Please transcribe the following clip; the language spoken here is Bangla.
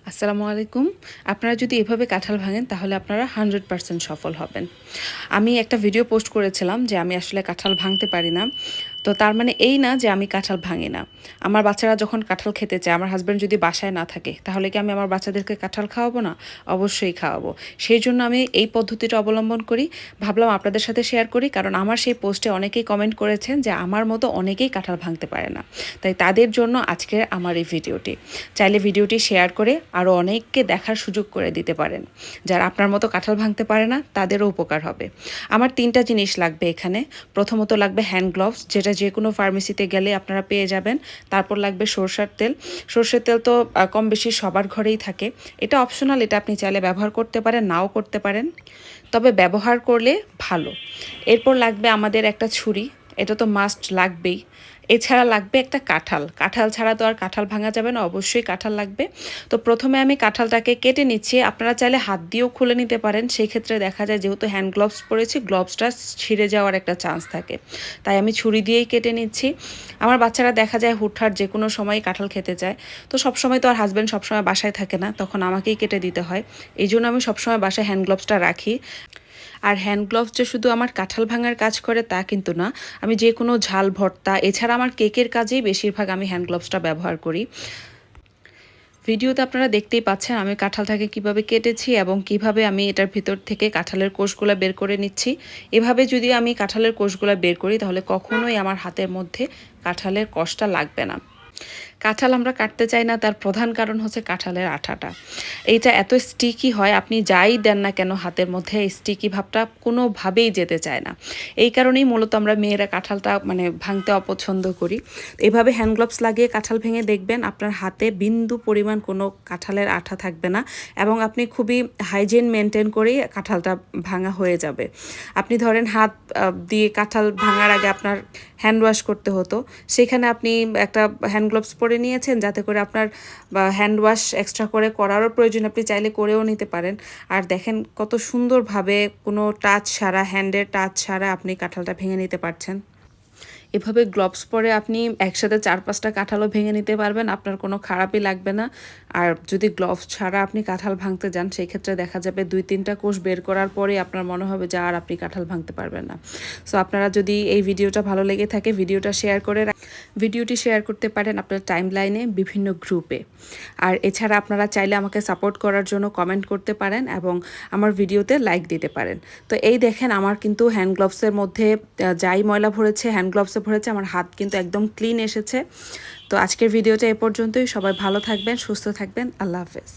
আসসালামু আলাইকুম। আপনারা যদি এভাবে কাঁঠাল ভাঙেন তাহলে আপনারা 100% সফল হবেন। আমি একটা ভিডিও পোস্ট করেছিলাম যে আমি আসলে কাঁঠাল ভাঙতে পারি না। তো তার মানে এই না যে আমি কাঁঠাল ভাঙি না। আমার বাচ্চারা যখন কাঁঠাল খেতে চায়, আমার হাসব্যান্ড যদি বাসায় না থাকে, তাহলে কি আমি আমার বাচ্চাদেরকে কাঁঠাল খাওয়াবো না? অবশ্যই খাওয়াবো। সেই জন্য আমি এই পদ্ধতিটা অবলম্বন করি। ভাবলাম আপনাদের সাথে শেয়ার করি, কারণ আমার সেই পোস্টে অনেকেই কমেন্ট করেছেন যে আমার মতো অনেকেই কাঁঠাল ভাঙতে পারে না। তাই তাদের জন্য আজকের আমার এই ভিডিওটি। চাইলে ভিডিওটি শেয়ার করে আরও অনেককে দেখার সুযোগ করে দিতে পারেন। যারা আপনার মতো কাঁঠাল ভাঙতে পারে না তাদেরও উপকার হবে। আমার 3টা জিনিস লাগবে এখানে। প্রথমত লাগবে হ্যান্ড গ্লোভস, যেটা যে কোনো ফার্মেসিতে গেলে আপনারা পেয়ে যাবেন। তারপর লাগবে সরষের তেল। সরষের তেল তো কম বেশি সবার ঘরেই থাকে। এটা অপশনাল, এটা আপনি চাইলে ব্যবহার করতে পারেন, নাও করতে পারেন, তবে ব্যবহার করলে ভালো। এরপর লাগবে আমাদের একটা ছুরি, এটা তো মাস্ট লাগবেই। এছাড়া লাগবে একটা কাঁঠাল। কাঁঠাল ছাড়া তো আর কাঁঠাল ভাঙা যাবে না, অবশ্যই কাঁঠাল লাগবে। তো প্রথমে আমি কাঁঠালটাকে কেটে নিচ্ছি। আপনারা চাইলে হাত দিয়েও খুলে নিতে পারেন। সেই ক্ষেত্রে দেখা যায় যেহেতু হ্যান্ড গ্লোভস পরেছি, গ্লোভসটা ছিঁড়ে যাওয়ার একটা চান্স থাকে। তাই আমি ছুরি দিয়েই কেটে নিচ্ছি। আমার বাচ্চারা দেখা যায় হুটহাট যে কোনো সময় কাঁঠাল খেতে চায়। তো সবসময় তো আর হাজব্যান্ড সবসময় বাসায় থাকে না, তখন আমাকেই কেটে দিতে হয়। এই জন্য আমি সবসময় বাসায় হ্যান্ড গ্লোভসটা রাখি। আর হ্যান্ড গ্লোভস যে শুধু আমার কাঁঠাল ভাঙার কাজ করে তা কিন্তু না, আমি যে কোনো ঝাল ভর্তা, এছাড়া আমার কেকের কাজেই বেশিরভাগ আমি হ্যান্ড গ্লোভসটা ব্যবহার করি। ভিডিওতে আপনারা দেখতেই পাচ্ছেন আমি কাঁঠালটাকে কিভাবে কেটেছি এবং কিভাবে আমি এটার ভিতর থেকে কাঁঠালের কোষগুলো বের করে নিচ্ছি। এভাবে যদি আমি কাঁঠালের কোষগুলো বের করি তাহলে কখনোই আমার হাতের মধ্যে কাঁঠালের কষটা লাগবে না। কাঁঠাল আমরা কাটতে চাই না, তার প্রধান কারণ হচ্ছে কাঁঠালের আঠাটা। এইটা এত স্টিকি হয়, আপনি যাই দেন না কেন হাতের মধ্যে স্টিকি ভাবটা কোনোভাবেই যেতে চায় না। এই কারণেই মূলত আমরা মেয়েরা কাঁঠালটা ভাঙতে অপছন্দ করি। এভাবে হ্যান্ড গ্লোভস লাগিয়ে কাঁঠাল ভেঙে দেখবেন আপনার হাতে বিন্দু পরিমাণ কোনো কাঁঠালের আঠা থাকবে না, এবং আপনি খুবই হাইজিন মেনটেন করেই কাঁঠালটা ভাঙা হয়ে যাবে। আপনি ধরেন হাত দিয়ে কাঁঠাল ভাঙার আগে আপনার হ্যান্ড ওয়াশ করতে হতো, সেখানে আপনি একটা হ্যান্ড গ্লোভস পরে নিয়েছেন, যাতে করে আপনার হ্যান্ড ওয়াশ এক্সট্রা করে করারও প্রয়োজন আপনি চাইলে করেও নিতে পারেন। আর দেখেন কত সুন্দরভাবে কোনো টাচ ছাড়া, হ্যান্ডের টাচ ছাড়া আপনি কাঁঠালটা ভেঙে নিতে পারছেন। এভাবে গ্লোভস পরে আপনি একসাথে 4-5টা কাঁঠালও ভেঙে নিতে পারবেন, আপনার কোনো খারাপই লাগবে না। আর যদি গ্লোভস ছাড়া আপনি কাঁঠাল ভাঙতে যান, সেই ক্ষেত্রে দেখা যাবে 2-3টা কোষ বের করার পরে আপনার মনে হবে যে আর আপনি কাঁঠাল ভাঙতে পারবেন না। সো আপনারা যদি এই ভিডিওটা ভালো লেগে থাকে, ভিডিওটি শেয়ার করতে পারেন আপনার টাইম লাইনে, বিভিন্ন গ্রুপে। আর এছাড়া আপনারা চাইলে আমাকে সাপোর্ট করার জন্য কমেন্ট করতে পারেন এবং আমার ভিডিওতে লাইক দিতে পারেন। তো এই দেখেন আমার কিন্তু হ্যান্ড গ্লোভসের মধ্যে যাই ময়লা ভরেছে হ্যান্ড গ্লোভসে ভরেছে, আমার হাত কিন্তু একদম ক্লিন এসেছে। তো আজকের ভিডিওটা এ পর্যন্তই। সবাই ভালো থাকবেন, সুস্থ থাকবেন। আল্লাহ হাফেজ।